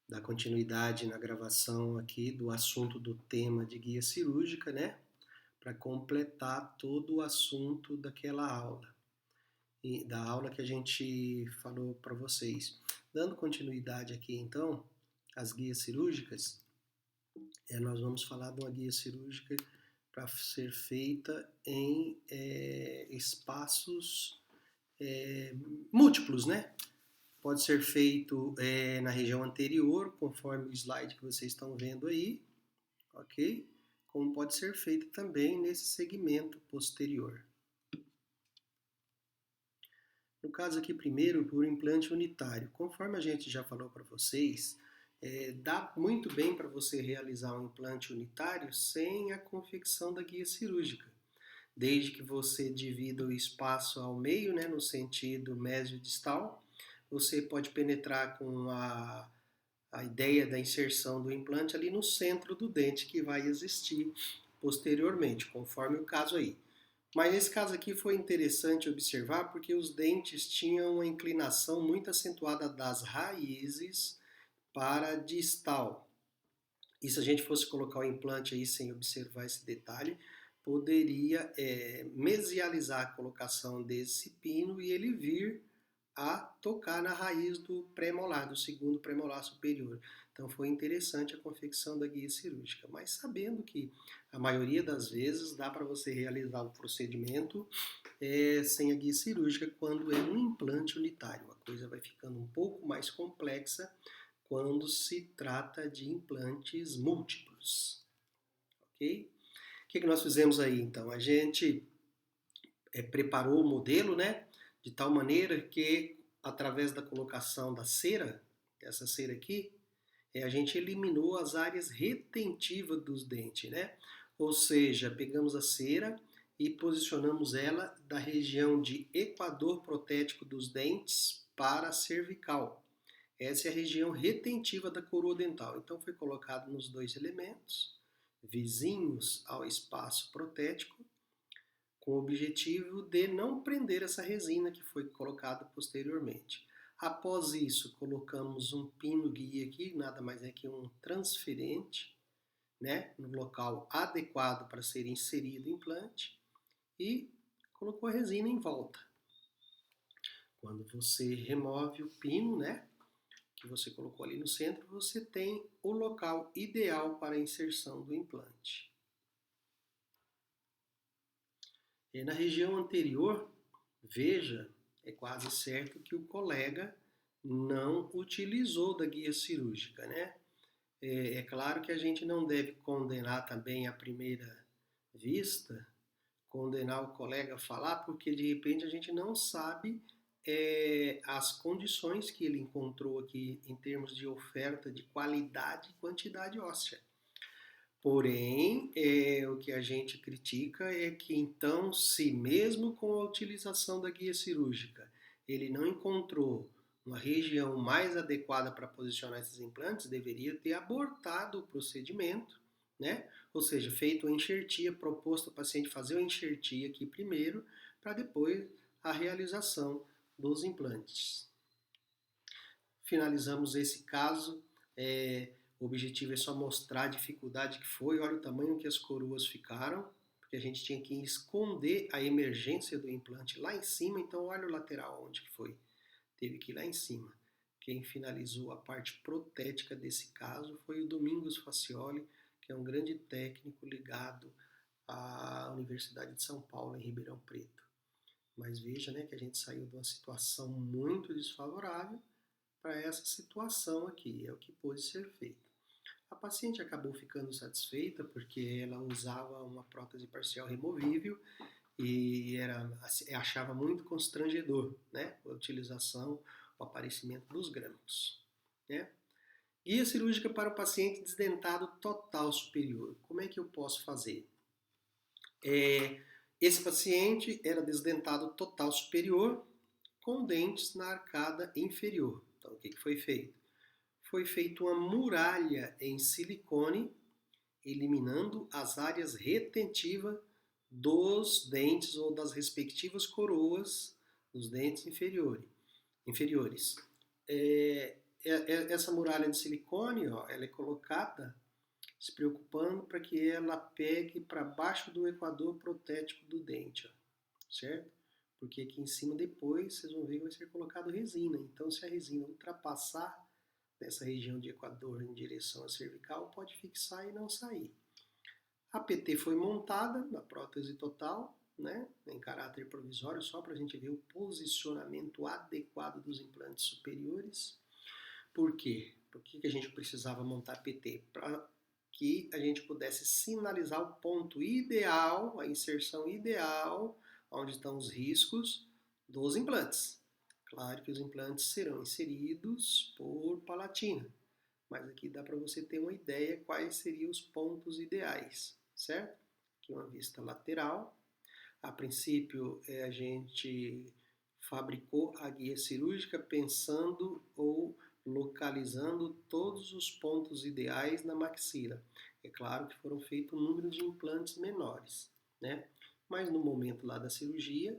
dar continuidade na gravação aqui do assunto do tema de guia cirúrgica, né? Para completar todo o assunto daquela aula, e da aula que a gente falou para vocês. Dando continuidade aqui, então, às guias cirúrgicas, nós vamos falar de uma guia cirúrgica para ser feita em espaços múltiplos, né? Pode ser feito na região anterior, conforme o slide que vocês estão vendo aí, ok? Como pode ser feito também nesse segmento posterior. No caso aqui, primeiro, por implante unitário. Conforme a gente já falou para vocês, dá muito bem para você realizar um implante unitário sem a confecção da guia cirúrgica. Desde que você divida o espaço ao meio, né, no sentido mesiodistal, você pode penetrar com a ideia da inserção do implante ali no centro do dente que vai existir posteriormente, conforme o caso aí. Mas nesse caso aqui foi interessante observar porque os dentes tinham uma inclinação muito acentuada das raízes para a distal. E se a gente fosse colocar o implante aí sem observar esse detalhe, poderia mesializar a colocação desse pino e ele vir a tocar na raiz do pré-molar, do segundo pré-molar superior. Então foi interessante a confecção da guia cirúrgica, mas sabendo que a maioria das vezes dá para você realizar o procedimento sem a guia cirúrgica quando é um implante unitário. A coisa vai ficando um pouco mais complexa quando se trata de implantes múltiplos, ok? O que nós fizemos aí então? A gente preparou o modelo, né? De tal maneira que, através da colocação da cera, essa cera aqui, a gente eliminou as áreas retentivas dos dentes, né? Ou seja, pegamos a cera e posicionamos ela da região de equador protético dos dentes para a cervical. Essa é a região retentiva da coroa dental. Então foi colocado nos dois elementos, vizinhos ao espaço protético, com o objetivo de não prender essa resina que foi colocada posteriormente. Após isso, colocamos um pino guia aqui, nada mais é que um transferente, né, no local adequado para ser inserido o implante e colocou a resina em volta. Quando você remove o pino, né, que você colocou ali no centro, você tem o local ideal para a inserção do implante. E na região anterior, veja, é quase certo que o colega não utilizou da guia cirúrgica, né? É claro que a gente não deve condenar também à primeira vista, condenar o colega a falar, porque de repente a gente não sabe as condições que ele encontrou aqui em termos de oferta de qualidade e quantidade óssea. Porém, o que a gente critica é que então, se mesmo com a utilização da guia cirúrgica, ele não encontrou uma região mais adequada para posicionar esses implantes, deveria ter abortado o procedimento, né? Ou seja, feito a enxertia, proposto ao paciente fazer a enxertia aqui primeiro, para depois a realização dos implantes. Finalizamos esse caso. O objetivo é só mostrar a dificuldade que foi. Olha o tamanho que as coroas ficaram, porque a gente tinha que esconder a emergência do implante lá em cima. Então olha o lateral onde que foi. Teve que ir lá em cima. Quem finalizou a parte protética desse caso foi o Domingos Facioli, que é um grande técnico ligado à Universidade de São Paulo, em Ribeirão Preto. Mas veja, né, que a gente saiu de uma situação muito desfavorável para essa situação aqui, é o que pôde ser feito. A paciente acabou ficando satisfeita porque ela usava uma prótese parcial removível e achava muito constrangedor, né, a utilização, o aparecimento dos grânulos, né. Guia cirúrgica para o paciente desdentado total superior. Como é que eu posso fazer? Esse paciente era desdentado total superior com dentes na arcada inferior. Então, o que foi feito? Foi feita uma muralha em silicone, eliminando as áreas retentivas dos dentes ou das respectivas coroas dos dentes inferiores. essa muralha de silicone, ó, ela é colocada se preocupando para que ela pegue para baixo do equador protético do dente, ó, certo? Porque aqui em cima depois vocês vão ver que vai ser colocado resina. Então, se a resina ultrapassar nessa região de equador em direção à cervical, pode fixar e não sair. A PT foi montada na prótese total, né, em caráter provisório, só para a gente ver o posicionamento adequado dos implantes superiores. Por quê? Por que a gente precisava montar a PT? Para que a gente pudesse sinalizar o ponto ideal, a inserção ideal, onde estão os riscos dos implantes. Claro que os implantes serão inseridos por palatina, mas aqui dá para você ter uma ideia quais seriam os pontos ideais, certo? Aqui uma vista lateral. A princípio, a gente fabricou a guia cirúrgica pensando ou localizando todos os pontos ideais na maxila. É claro que foram feitos um número de implantes menores, né? Mas no momento lá da cirurgia,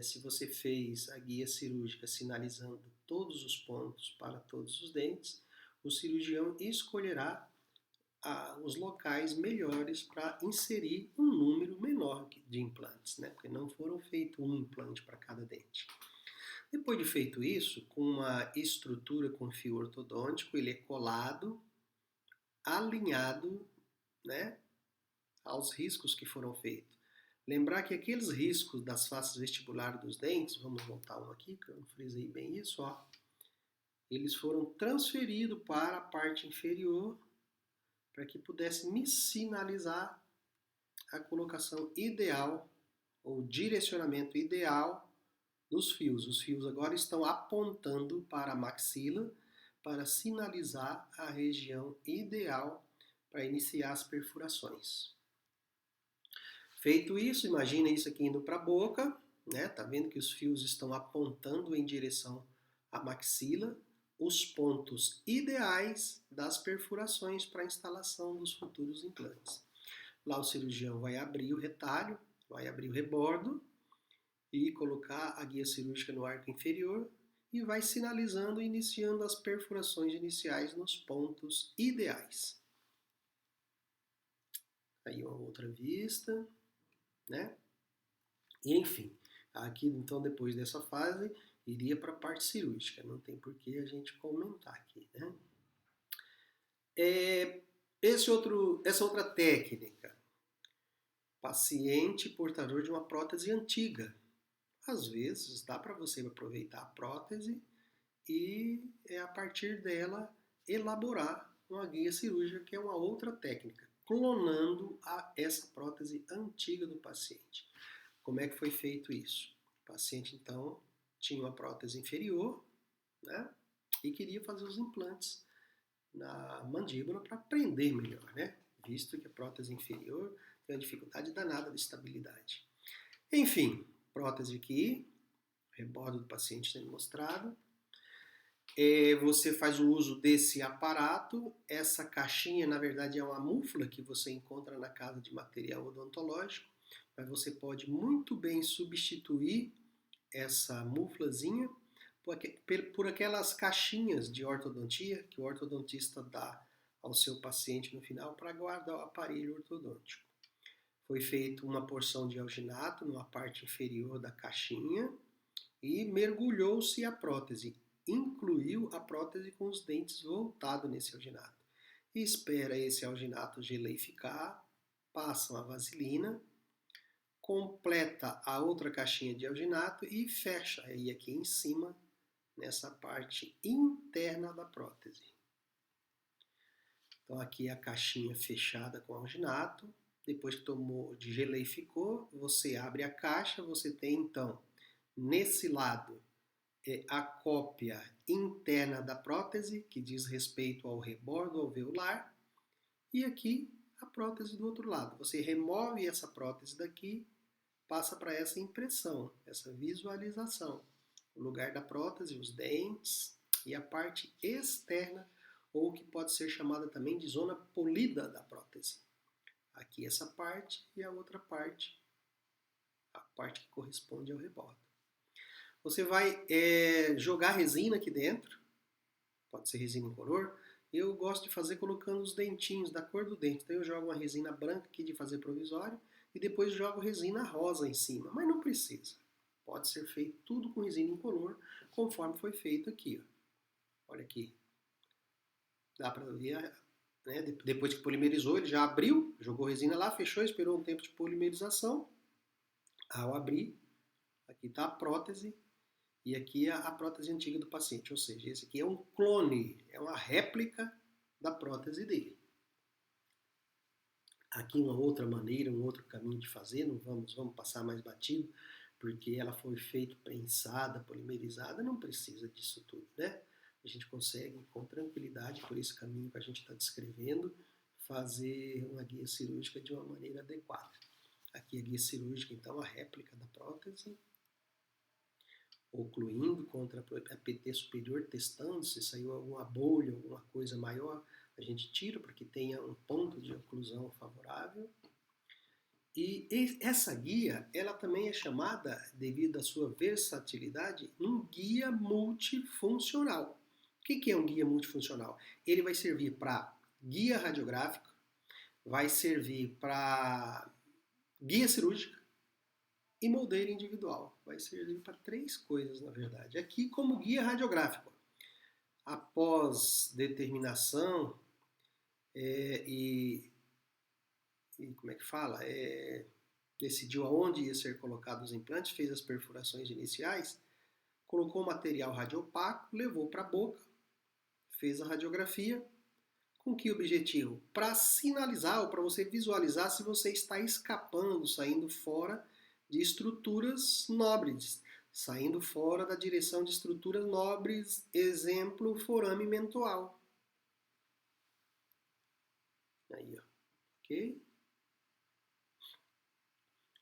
se você fez a guia cirúrgica sinalizando todos os pontos para todos os dentes, o cirurgião escolherá os locais melhores para inserir um número menor de implantes, né? Porque não foram feitos um implante para cada dente. Depois de feito isso, com uma estrutura com fio ortodôntico, ele é colado, alinhado, né, aos riscos que foram feitos. Lembrar que aqueles riscos das faces vestibulares dos dentes, vamos voltar um aqui, que eu não frisei bem isso, ó, eles foram transferidos para a parte inferior para que pudesse me sinalizar a colocação ideal ou direcionamento ideal dos fios. Os fios agora estão apontando para a maxila para sinalizar a região ideal para iniciar as perfurações. Feito isso, imagina isso aqui indo para a boca, né? Tá vendo que os fios estão apontando em direção à maxila, os pontos ideais das perfurações para a instalação dos futuros implantes. Lá o cirurgião vai abrir o retalho, vai abrir o rebordo e colocar a guia cirúrgica no arco inferior e vai sinalizando e iniciando as perfurações iniciais nos pontos ideais. Aí uma outra vista, né? E enfim, aqui então depois dessa fase iria para a parte cirúrgica, não tem por que a gente comentar aqui, né? Essa outra técnica, paciente portador de uma prótese antiga. Às vezes dá para você aproveitar a prótese e a partir dela elaborar uma guia cirúrgica, que é uma outra técnica, clonando essa prótese antiga do paciente. Como é que foi feito isso? O paciente então tinha uma prótese inferior, né, e queria fazer os implantes na mandíbula para prender melhor, né? Visto que a prótese inferior tem uma dificuldade danada de estabilidade. Enfim, prótese aqui, rebordo do paciente sendo mostrado. Você faz o uso desse aparato. Essa caixinha, na verdade, é uma múfula que você encontra na casa de material odontológico, mas você pode muito bem substituir essa muflazinha por aquelas caixinhas de ortodontia que o ortodontista dá ao seu paciente no final para guardar o aparelho ortodôntico. Foi feita uma porção de alginato na parte inferior da caixinha e mergulhou-se a prótese. Incluiu a prótese com os dentes voltados nesse alginato. E espera esse alginato geleificar, passa uma vaselina, completa a outra caixinha de alginato e fecha aí aqui em cima, nessa parte interna da prótese. Então aqui é a caixinha fechada com alginato. Depois que tomou de geleificou, você abre a caixa, você tem então nesse lado a cópia interna da prótese, que diz respeito ao rebordo alveolar, e aqui a prótese do outro lado. Você remove essa prótese daqui, passa para essa impressão, essa visualização. O lugar da prótese, os dentes e a parte externa, ou que pode ser chamada também de zona polida da prótese. Aqui essa parte e a outra parte, a parte que corresponde ao rebordo. Você vai jogar resina aqui dentro, pode ser resina incolor. Eu gosto de fazer colocando os dentinhos da cor do dente. Então eu jogo uma resina branca aqui de fazer provisório e depois jogo resina rosa em cima, mas não precisa. Pode ser feito tudo com resina incolor, conforme foi feito aqui. Ó. Olha aqui, dá para ver, né? Depois que polimerizou, ele já abriu, jogou resina lá, fechou, esperou um tempo de polimerização. Ao abrir, aqui está a prótese e aqui é a prótese antiga do paciente, ou seja, esse aqui é um clone, é uma réplica da prótese dele. Aqui uma outra maneira, um outro caminho de fazer, não vamos passar mais batido, porque ela foi feita prensada, polimerizada, não precisa disso tudo, né? A gente consegue com tranquilidade, por esse caminho que a gente está descrevendo, fazer uma guia cirúrgica de uma maneira adequada. Aqui a guia cirúrgica, então, a réplica da prótese, ocluindo contra a PT superior, testando se saiu alguma bolha, alguma coisa maior, a gente tira para que tenha um ponto de oclusão favorável. E essa guia, ela também é chamada, devido à sua versatilidade, um guia multifuncional. O que é um guia multifuncional? Ele vai servir para guia radiográfica, vai servir para guia cirúrgica e moldeira individual. Vai servir para 3 coisas, na verdade. Aqui, como guia radiográfico, após determinação e como é que fala? Decidiu aonde ia ser colocados os implantes, fez as perfurações iniciais, colocou o material radiopaco, levou para a boca, fez a radiografia. Com que objetivo? Para sinalizar ou para você visualizar se você está escapando, saindo fora de estruturas nobres, saindo fora da direção de estruturas nobres, exemplo, forame mental. Aí, ó, ok?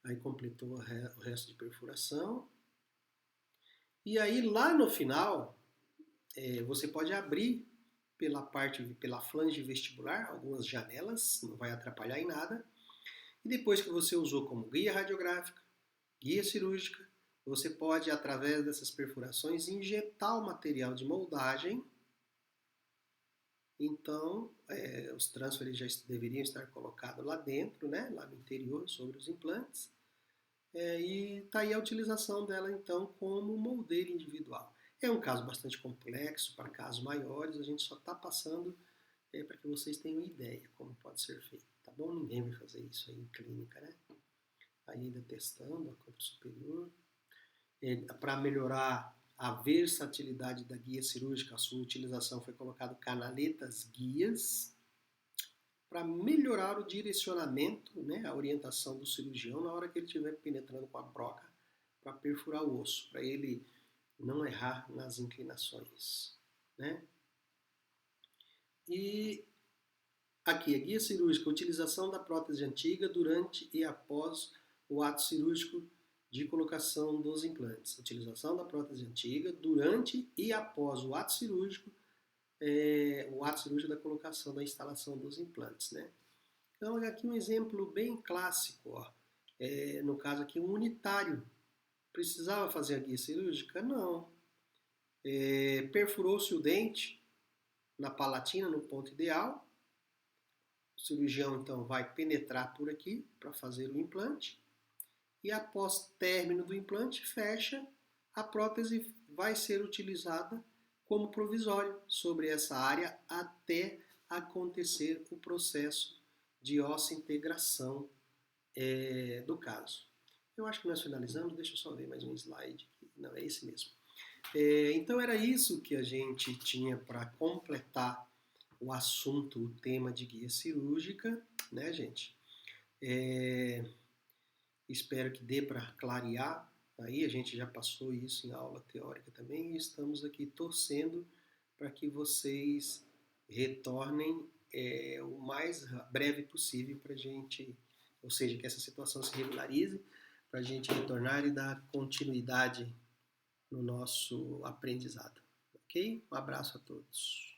Aí completou o resto de perfuração. E aí lá no final, você pode abrir pela flange vestibular, algumas janelas, não vai atrapalhar em nada. E depois que você usou como guia radiográfica, guia cirúrgica, você pode, através dessas perfurações, injetar o material de moldagem. Então, os transferes já deveriam estar colocados lá dentro, né, lá no interior, sobre os implantes. E está aí a utilização dela, então, como moldeira individual. É um caso bastante complexo, para casos maiores, a gente só está passando para que vocês tenham ideia como pode ser feito, tá bom? Ninguém vai fazer isso aí em clínica, né? Ainda testando a corpo superior. Para melhorar a versatilidade da guia cirúrgica, a sua utilização foi colocado canaletas guias para melhorar o direcionamento, né, a orientação do cirurgião na hora que ele estiver penetrando com a broca para perfurar o osso, para ele não errar nas inclinações, né? E aqui, a guia cirúrgica, utilização da prótese antiga durante e após o ato cirúrgico de colocação dos implantes. Utilização da prótese antiga durante e após o ato cirúrgico da colocação, da instalação dos implantes, né? Então, aqui um exemplo bem clássico, ó. No caso aqui, um unitário. Precisava fazer a guia cirúrgica? Não. Perfurou-se o dente na palatina, no ponto ideal. O cirurgião, então, vai penetrar por aqui para fazer o implante. E após término do implante, fecha, a prótese vai ser utilizada como provisório sobre essa área até acontecer o processo de osseointegração do caso. Eu acho que nós finalizamos, deixa eu só ver mais um slide. Não, é esse mesmo. Então era isso que a gente tinha para completar o assunto, o tema de guia cirúrgica, né, gente? Espero que dê para clarear. Aí a gente já passou isso em aula teórica também e estamos aqui torcendo para que vocês retornem o mais breve possível para a gente, ou seja, que essa situação se regularize, para a gente retornar e dar continuidade no nosso aprendizado. Ok? Um abraço a todos.